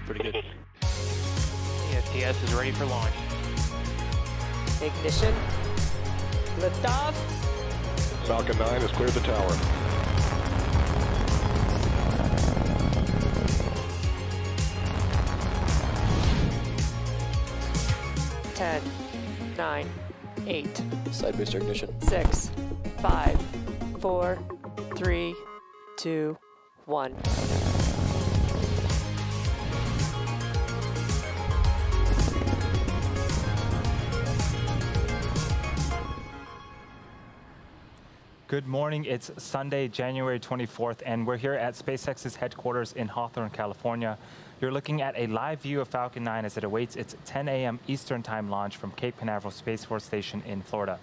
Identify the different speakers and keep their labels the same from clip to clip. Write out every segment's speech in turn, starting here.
Speaker 1: Pretty good.
Speaker 2: ESTS is ready for launch.
Speaker 3: Ignition. Liftoff.
Speaker 4: Falcon 9 has cleared the tower.
Speaker 3: Ten, 9, 8,
Speaker 1: Side booster ignition.
Speaker 3: 6, 5, 4, 3, 2, 1.
Speaker 5: Good morning. It's Sunday, January 24th, and we're here at SpaceX's headquarters in Hawthorne, California. You're looking at a live view of Falcon 9 as it awaits its 10 a.m. Eastern Time launch from Cape Canaveral Space Force Station in Florida.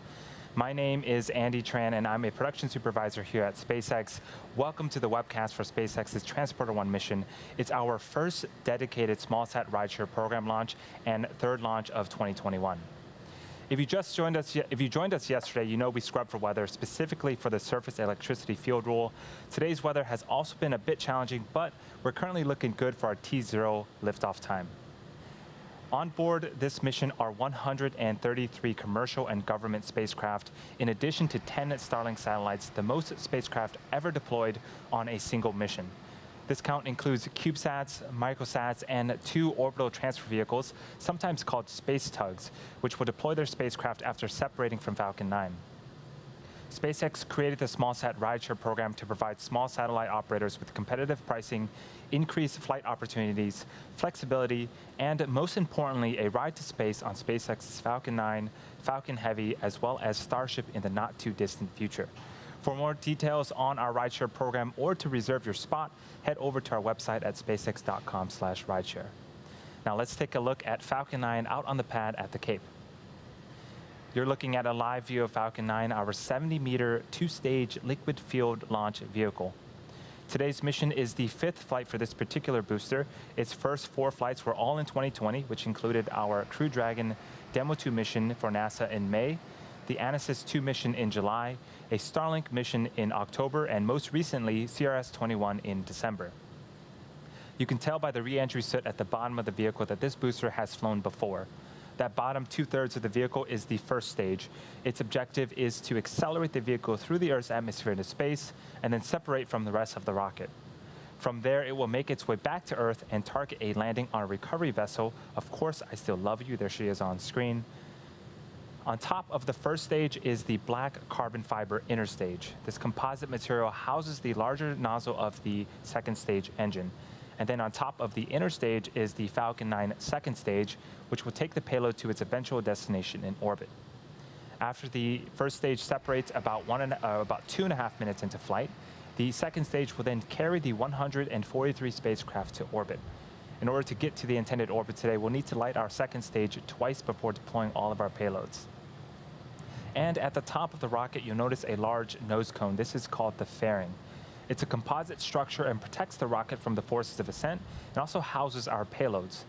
Speaker 5: My name is Andy Tran, and I'm a production supervisor here at SpaceX. Welcome to the webcast for SpaceX's Transporter-1 mission. It's our first dedicated small-sat rideshare program launch and third launch of 2021. If you joined us yesterday, you know we scrubbed for weather, specifically for the surface electricity field rule. Today's weather has also been a bit challenging, but we're currently looking good for our T0 liftoff time. On board this mission are 133 commercial and government spacecraft, in addition to 10 Starlink satellites, the most spacecraft ever deployed on a single mission. This count includes CubeSats, microsats, and 2 orbital transfer vehicles, sometimes called space tugs, which will deploy their spacecraft after separating from Falcon 9. SpaceX created the SmallSat rideshare program to provide small satellite operators with competitive pricing, increased flight opportunities, flexibility, and most importantly, a ride to space on SpaceX's Falcon 9, Falcon Heavy, as well as Starship in the not-too-distant future. For more details on our rideshare program or to reserve your spot, head over to our website at spacex.com/rideshare. Now let's take a look at Falcon 9 out on the pad at the Cape. You're looking at a live view of Falcon 9, our 70-meter, 2-stage liquid fueled launch vehicle. Today's mission is the 5th flight for this particular booster. Its first 4 flights were all in 2020, which included our Crew Dragon Demo 2 mission for NASA in May, the Anasis 2 mission in July, a Starlink mission in October, and most recently, CRS-21 in December. You can tell by the re-entry soot at the bottom of the vehicle that this booster has flown before. That bottom 2/3 of the vehicle is the first stage. Its objective is to accelerate the vehicle through the Earth's atmosphere into space and then separate from the rest of the rocket. From there, it will make its way back to Earth and target a landing on a recovery vessel. Of course, I Still Love You. There she is on screen. On top of the first stage is the black carbon fiber inner stage. This composite material houses the larger nozzle of the second stage engine. And then on top of the inner stage is the Falcon 9 second stage, which will take the payload to its eventual destination in orbit. After the first stage separates about 2.5 minutes into flight, the second stage will then carry the 143 spacecraft to orbit. In order to get to the intended orbit today, we'll need to light our second stage twice before deploying all of our payloads. And at the top of the rocket, you'll notice a large nose cone. This is called the fairing. It's a composite structure and protects the rocket from the forces of ascent and also houses our payloads.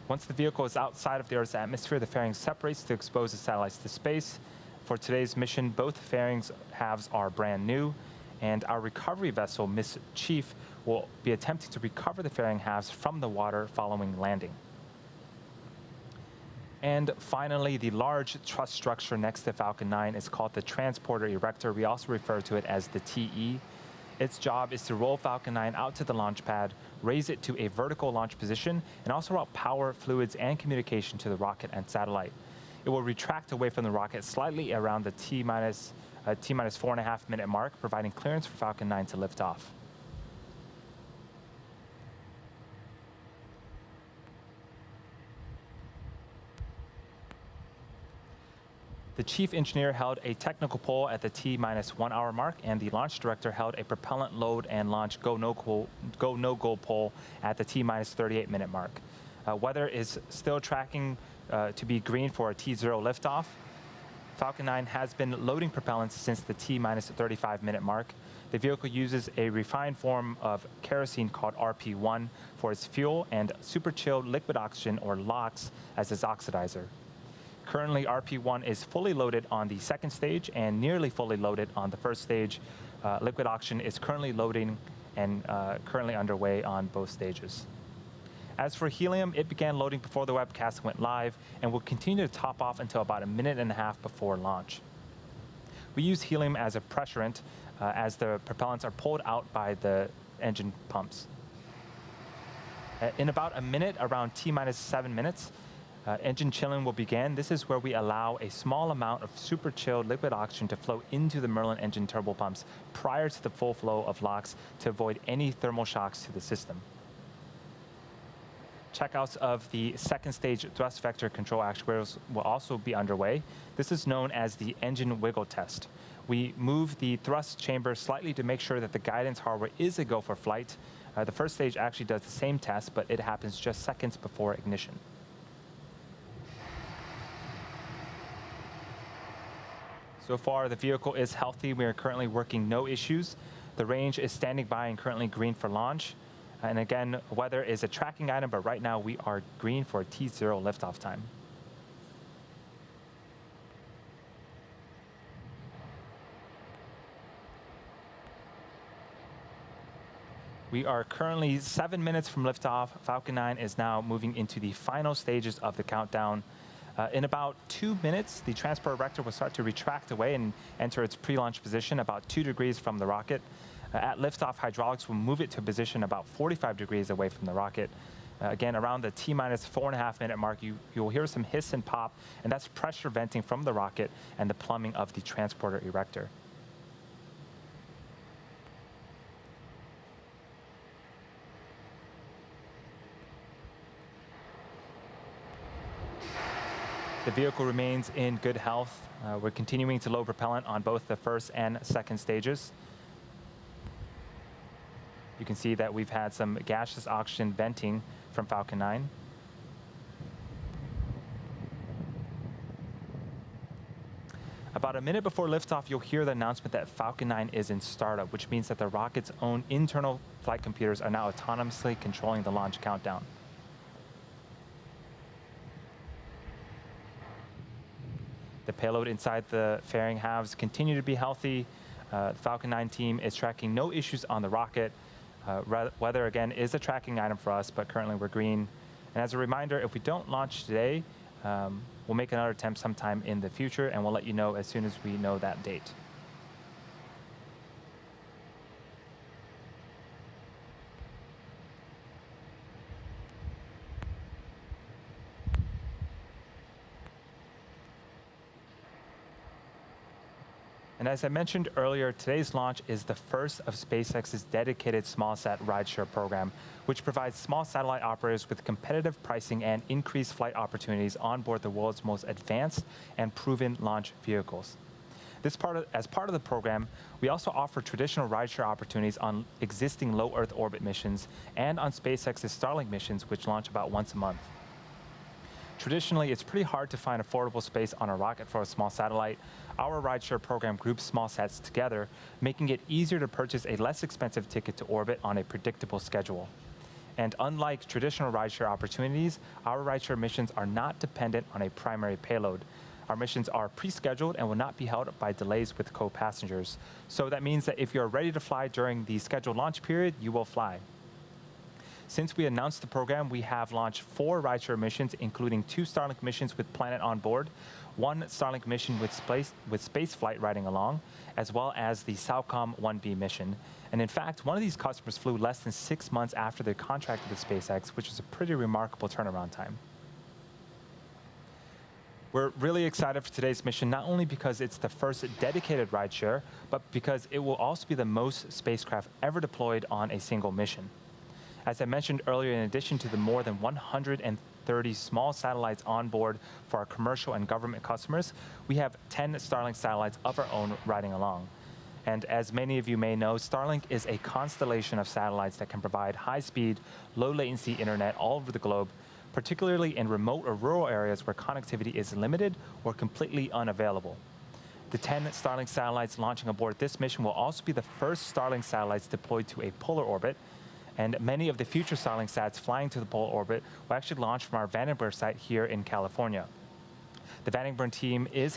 Speaker 5: Once the vehicle is outside of the Earth's atmosphere, the fairing separates to expose the satellites to space. For today's mission, both fairings halves are brand new, and our recovery vessel, Miss Chief, will be attempting to recover the fairing halves from the water following landing. And finally, the large truss structure next to Falcon 9 is called the Transporter Erector. We also refer to it as the TE. Its job is to roll Falcon 9 out to the launch pad, raise it to a vertical launch position, and also route power, fluids, and communication to the rocket and satellite. It will retract away from the rocket slightly around the T-minus 4.5 minute mark, providing clearance for Falcon 9 to lift off. The chief engineer held a technical poll at the T-minus 1 hour mark, and the launch director held a propellant load and launch go-no-go poll at the T-minus 38 minute mark. Weather is still tracking to be green for a T0 liftoff. Falcon 9 has been loading propellants since the T-minus 35 minute mark. The vehicle uses a refined form of kerosene called RP1 for its fuel and super chilled liquid oxygen, or LOX, as its oxidizer. Currently, RP1 is fully loaded on the second stage and nearly fully loaded on the first stage. Liquid oxygen is currently loading and currently underway on both stages. As for helium, it began loading before the webcast went live and will continue to top off until about 1.5 minutes before launch. We use helium as a pressurant as the propellants are pulled out by the engine pumps. In about a minute, around T-minus 7 minutes, engine chilling will begin. This is where we allow a small amount of super chilled liquid oxygen to flow into the Merlin engine turbo pumps prior to the full flow of LOX to avoid any thermal shocks to the system. Checkouts of the second stage thrust vector control actuators will also be underway. This is known as the engine wiggle test. We move the thrust chamber slightly to make sure that the guidance hardware is a go for flight. The first stage actually does the same test, but it happens just seconds before ignition. So far, the vehicle is healthy. We are currently working no issues. The range is standing by and currently green for launch. And again, weather is a tracking item, but right now we are green for a T0 liftoff time. We are currently 7 minutes from liftoff. Falcon 9 is now moving into the final stages of the countdown. In about 2 minutes, the transport erector will start to retract away and enter its pre-launch position about 2 degrees from the rocket. At liftoff, hydraulics will move it to a position about 45 degrees away from the rocket. Again, around the T-minus 4.5 minute mark, you'll hear some hiss and pop, and that's pressure venting from the rocket and the plumbing of the transporter erector. The vehicle remains in good health. We're continuing to load propellant on both the first and second stages. You can see that we've had some gaseous oxygen venting from Falcon 9. About a minute before liftoff, you'll hear the announcement that Falcon 9 is in startup, which means that the rocket's own internal flight computers are now autonomously controlling the launch countdown. The payload inside the fairing halves continue to be healthy. The Falcon 9 team is tracking no issues on the rocket. Weather, again, is a tracking item for us, but currently we're green. And as a reminder, if we don't launch today, we'll make another attempt sometime in the future, and we'll let you know as soon as we know that date. And as I mentioned earlier, today's launch is the first of SpaceX's dedicated small-sat rideshare program, which provides small satellite operators with competitive pricing and increased flight opportunities on board the world's most advanced and proven launch vehicles. As part of the program, we also offer traditional rideshare opportunities on existing low Earth orbit missions and on SpaceX's Starlink missions, which launch about once a month. Traditionally, it's pretty hard to find affordable space on a rocket for a small satellite. Our rideshare program groups small sats together, making it easier to purchase a less expensive ticket to orbit on a predictable schedule. And unlike traditional rideshare opportunities, our rideshare missions are not dependent on a primary payload. Our missions are pre-scheduled and will not be held up by delays with co-passengers. So that means that if you're ready to fly during the scheduled launch period, you will fly. Since we announced the program, we have launched 4 rideshare missions, including 2 Starlink missions with Planet on board, 1 Starlink mission with spaceflight riding along, as well as the SAOCOM 1B mission. And in fact, one of these customers flew less than 6 months after their contract with SpaceX, which is a pretty remarkable turnaround time. We're really excited for today's mission, not only because it's the first dedicated rideshare, but because it will also be the most spacecraft ever deployed on a single mission. As I mentioned earlier, in addition to the more than 130 small satellites on board for our commercial and government customers, we have 10 Starlink satellites of our own riding along. And as many of you may know, Starlink is a constellation of satellites that can provide high-speed, low-latency internet all over the globe, particularly in remote or rural areas where connectivity is limited or completely unavailable. The 10 Starlink satellites launching aboard this mission will also be the first Starlink satellites deployed to a polar orbit, and many of the future Starlink sats flying to the polar orbit will actually launch from our Vandenberg site here in California. The Vandenberg team is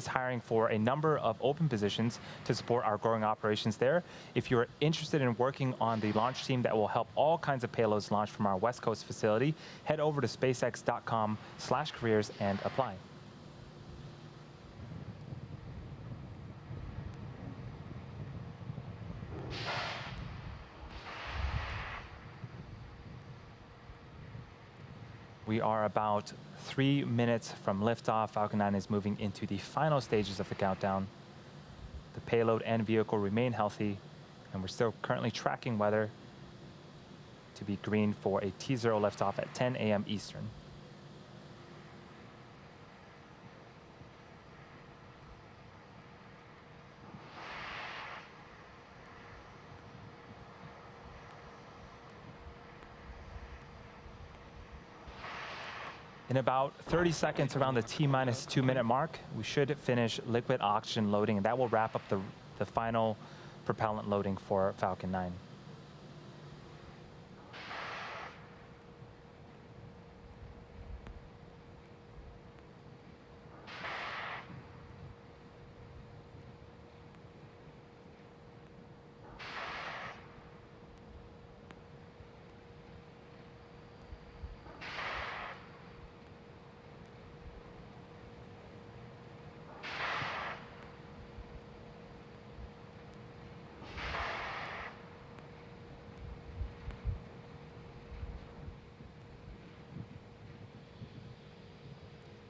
Speaker 5: hiring for a number of open positions to support our growing operations there. If you're interested in working on the launch team that will help all kinds of payloads launch from our West Coast facility, head over to spacex.com/careers and apply. We are about 3 minutes from liftoff. Falcon 9 is moving into the final stages of the countdown. The payload and vehicle remain healthy, and we're still currently tracking weather to be green for a T0 liftoff at 10 a.m. Eastern. In about 30 seconds, around the T-minus 2 minute mark, we should finish liquid oxygen loading, and that will wrap up the final propellant loading for Falcon 9.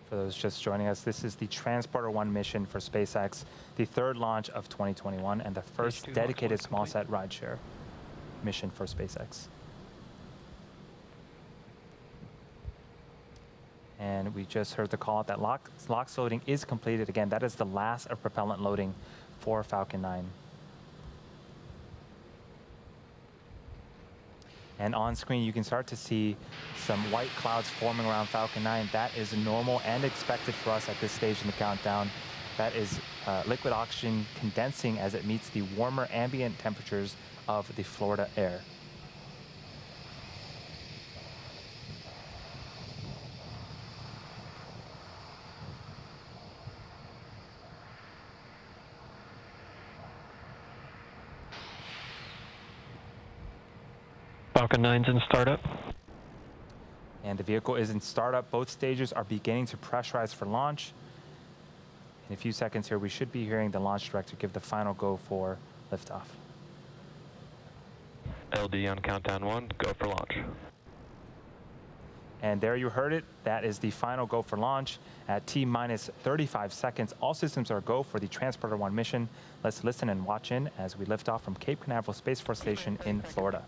Speaker 5: For those just joining us, this is the Transporter-1 mission for SpaceX, the third launch of 2021 and the first dedicated small-sat rideshare mission for SpaceX. And we just heard the call out that LOX loading is completed. Again, that is the last of propellant loading for Falcon 9. And on screen, you can start to see some white clouds forming around Falcon 9. That is normal and expected for us at this stage in the countdown. That is liquid oxygen condensing as it meets the warmer ambient temperatures of the Florida air.
Speaker 1: Falcon 9's in startup.
Speaker 5: And the vehicle is in startup. Both stages are beginning to pressurize for launch. In a few seconds here, we should be hearing the launch director give the final go for liftoff.
Speaker 1: LD on countdown 1, go for launch.
Speaker 5: And there you heard it. That is the final go for launch at T-minus 35 seconds. All systems are go for the Transporter-1 mission. Let's listen and watch in as we lift off from Cape Canaveral Space Force Station in Florida.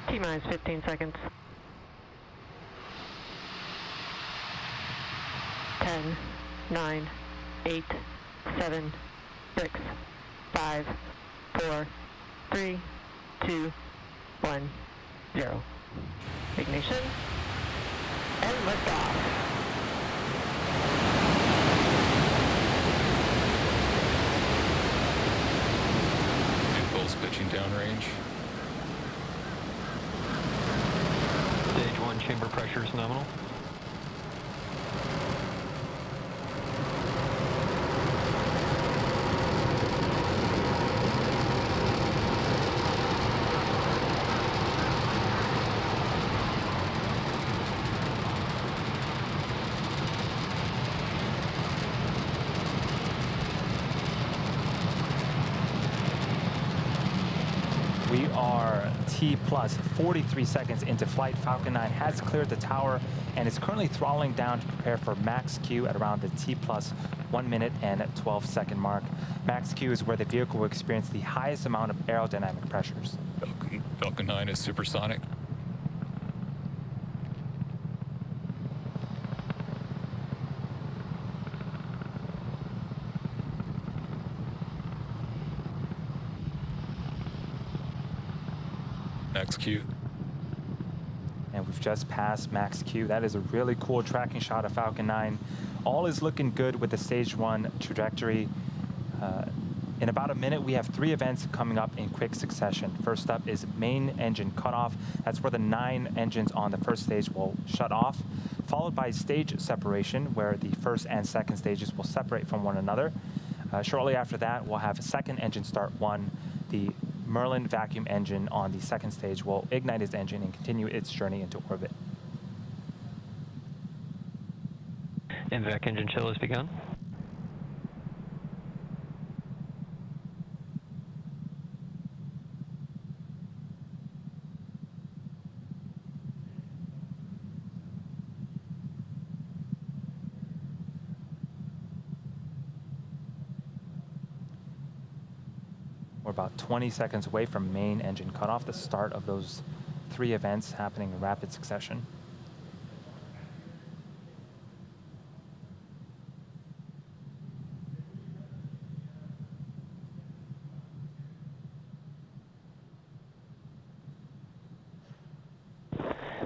Speaker 6: T-minus 15 seconds. 10, 9, 8, 7, 6, 5, 4, 3, 2, 1, 0. Ignition and liftoff.
Speaker 7: Impulse pitching downrange.
Speaker 1: Stage 1 chamber pressure is nominal.
Speaker 5: We are T plus 43 seconds into flight. Falcon 9 has cleared the tower and is currently throttling down to prepare for max Q at around the T plus 1 minute and 12 second mark. Max Q is where the vehicle will experience the highest amount of aerodynamic pressures.
Speaker 7: Falcon 9 is supersonic. Max Q.
Speaker 5: And we've just passed max Q. That is a really cool tracking shot of Falcon 9. All is looking good with the stage 1 trajectory. In about a minute, we have 3 events coming up in quick succession. First up is main engine cutoff. That's where the 9 engines on the first stage will shut off, followed by stage separation, where the first and second stages will separate from one another. Shortly after that, we'll have second engine start 1. The Merlin vacuum engine on the second stage will ignite its engine and continue its journey into orbit.
Speaker 1: MVAC engine chill has begun.
Speaker 5: We're about 20 seconds away from main engine cutoff, the start of those 3 events happening in rapid succession.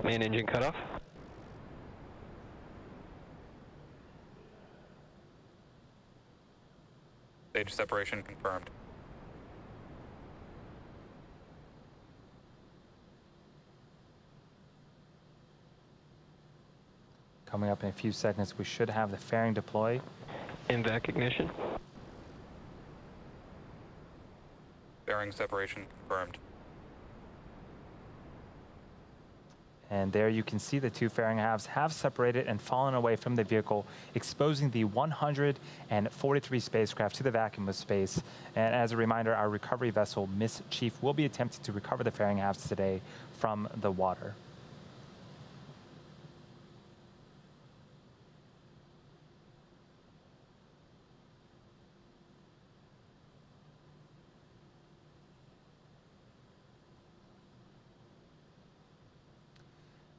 Speaker 1: Main engine cutoff.
Speaker 7: Stage separation confirmed.
Speaker 5: Coming up in a few seconds, we should have the fairing deploy.
Speaker 1: MVAC ignition.
Speaker 7: Bearing separation confirmed.
Speaker 5: And there you can see the 2 fairing halves have separated and fallen away from the vehicle, exposing the 143 spacecraft to the vacuum of space. And as a reminder, our recovery vessel, Miss Chief, will be attempting to recover the fairing halves today from the water.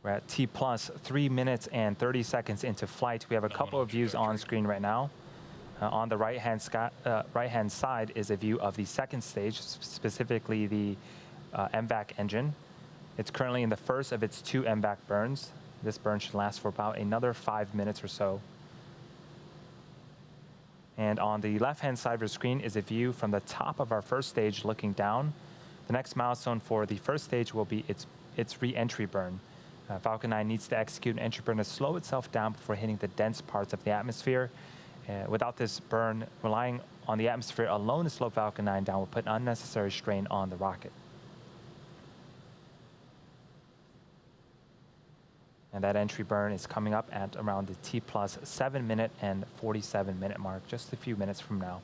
Speaker 5: We're at T plus 3 minutes and 30 seconds into flight. We have a couple of views on screen right now. On the right-hand side is a view of the second stage, specifically the MVAC engine. It's currently in the first of its 2 MVAC burns. This burn should last for about another 5 minutes or so. And on the left-hand side of your screen is a view from the top of our first stage looking down. The next milestone for the first stage will be its re-entry burn. Falcon 9 needs to execute an entry burn to slow itself down before hitting the dense parts of the atmosphere. Without this burn, relying on the atmosphere alone to slow Falcon 9 down will put unnecessary strain on the rocket. And that entry burn is coming up at around the T plus 7 minute and 47 minute mark, just a few minutes from now.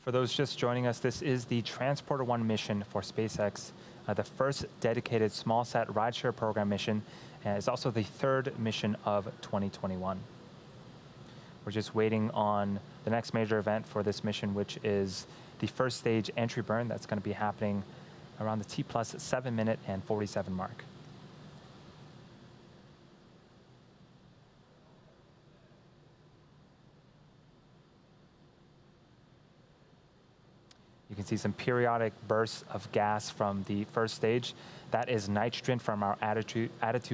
Speaker 5: For those just joining us, this is the Transporter 1 mission for SpaceX, the first dedicated small-sat rideshare program mission, and it's also the 3rd mission of 2021. We're just waiting on the next major event for this mission, which is the first stage entry burn. That's going to be happening around the T plus 7 minute and 47 mark. You can see some periodic bursts of gas from the first stage. That is nitrogen from our attitude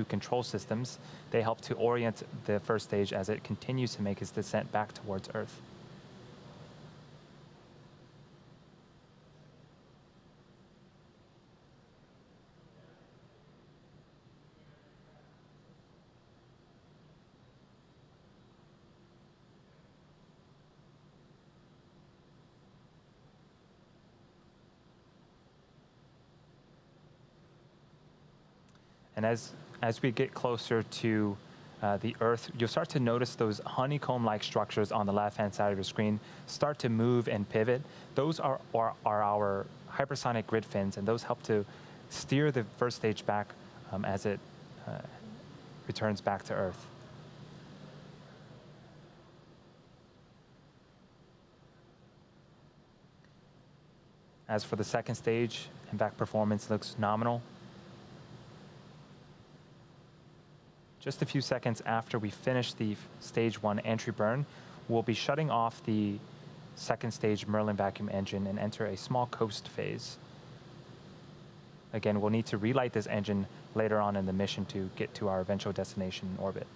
Speaker 5: control systems. They help to orient the first stage as it continues to make its descent back towards Earth. And as we get closer to the Earth, you'll start to notice those honeycomb-like structures on the left-hand side of your screen start to move and pivot. Those are our hypersonic grid fins, and those help to steer the first stage back as it returns back to Earth. As for the second stage, MVAC performance looks nominal. Just a few seconds after we finish the stage 1 entry burn, we'll be shutting off the second stage Merlin vacuum engine and enter a small coast phase. Again, we'll need to relight this engine later on in the mission to get to our eventual destination in orbit.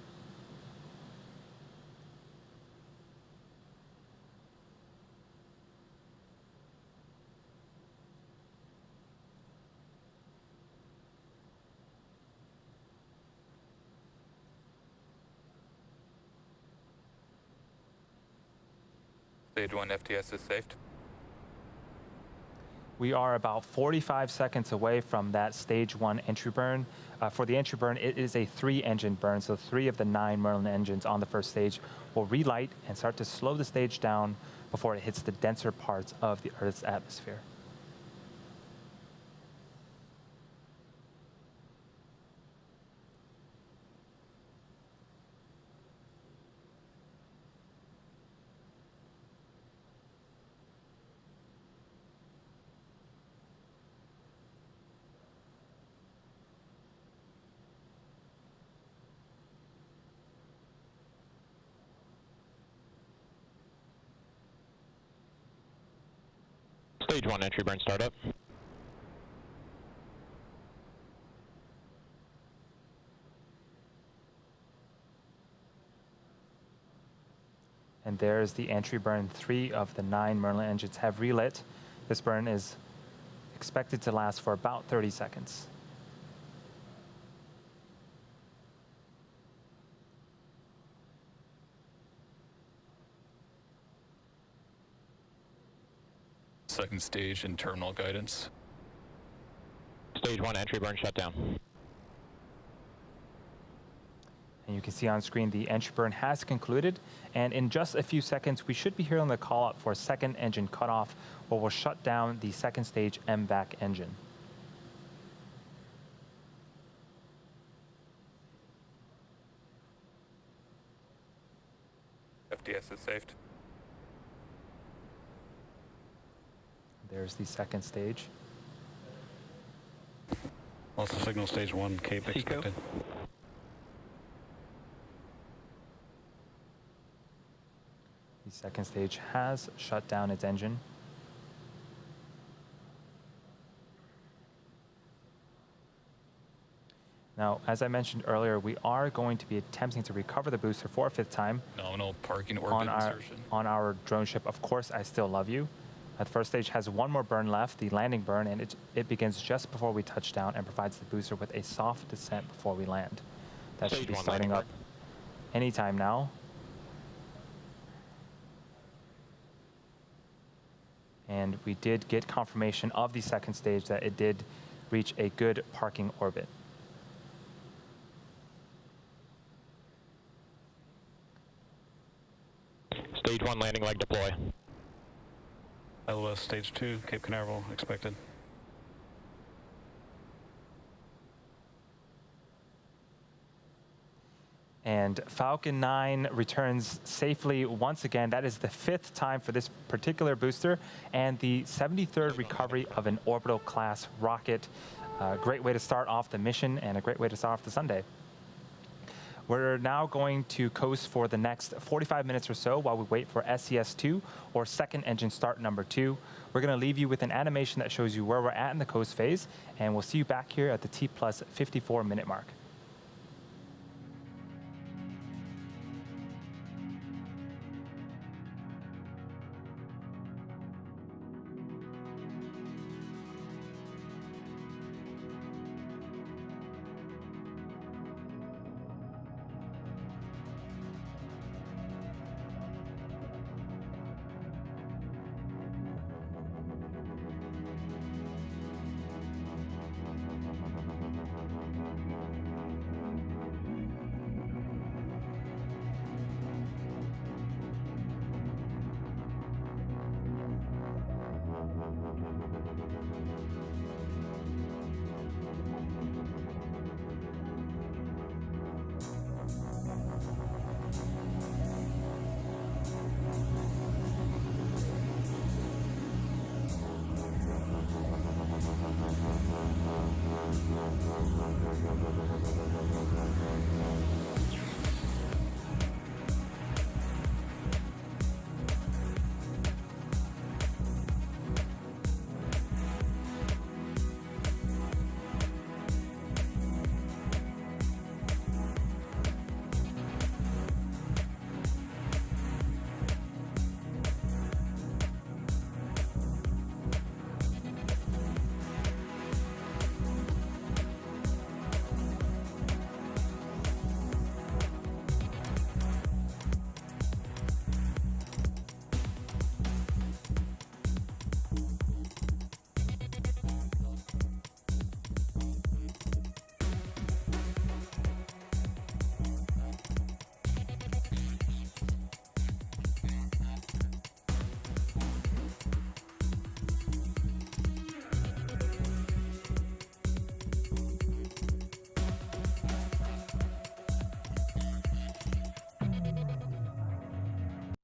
Speaker 7: Stage 1 FTS is safed.
Speaker 5: We are about 45 seconds away from that stage 1 entry burn. For the entry burn, it is a 3-engine burn, so 3 of the 9 Merlin engines on the first stage will relight and start to slow the stage down before it hits the denser parts of the Earth's atmosphere.
Speaker 8: Stage 1 entry burn startup.
Speaker 5: And there's the entry burn. 3 of the 9 Merlin engines have relit. This burn is expected to last for about 30 seconds.
Speaker 9: Second stage and terminal guidance.
Speaker 8: Stage 1 entry burn shutdown.
Speaker 5: And you can see on screen the entry burn has concluded, and in just a few seconds we should be hearing the call up for a second engine cutoff, where we'll shut down the second stage MVAC engine.
Speaker 7: FTS is safed.
Speaker 5: There's the second stage.
Speaker 9: Also signal stage 1, Cape expected.
Speaker 5: The second stage has shut down its engine. Now, as I mentioned earlier, we are going to be attempting to recover the booster for a 5th time.
Speaker 9: Nominal parking orbit insertion.
Speaker 5: On our drone ship, Of Course I Still Love You. The first stage has one more burn left, the landing burn, and it begins just before we touch down and provides the booster with a soft descent before we land. That should be starting up anytime now. And we did get confirmation of the second stage that it did reach a good parking orbit.
Speaker 8: Stage 1 landing leg deploy.
Speaker 9: LOS stage 2, Cape Canaveral expected.
Speaker 5: And Falcon 9 returns safely once again. That is the 5th time for this particular booster and the 73rd recovery of an orbital class rocket. Great way to start off the mission and a great way to start off the Sunday. We're now going to coast for the next 45 minutes or so while we wait for SES-2, or second engine start number 2. We're going to leave you with an animation that shows you where we're at in the coast phase, and we'll see you back here at the T+54 minute mark.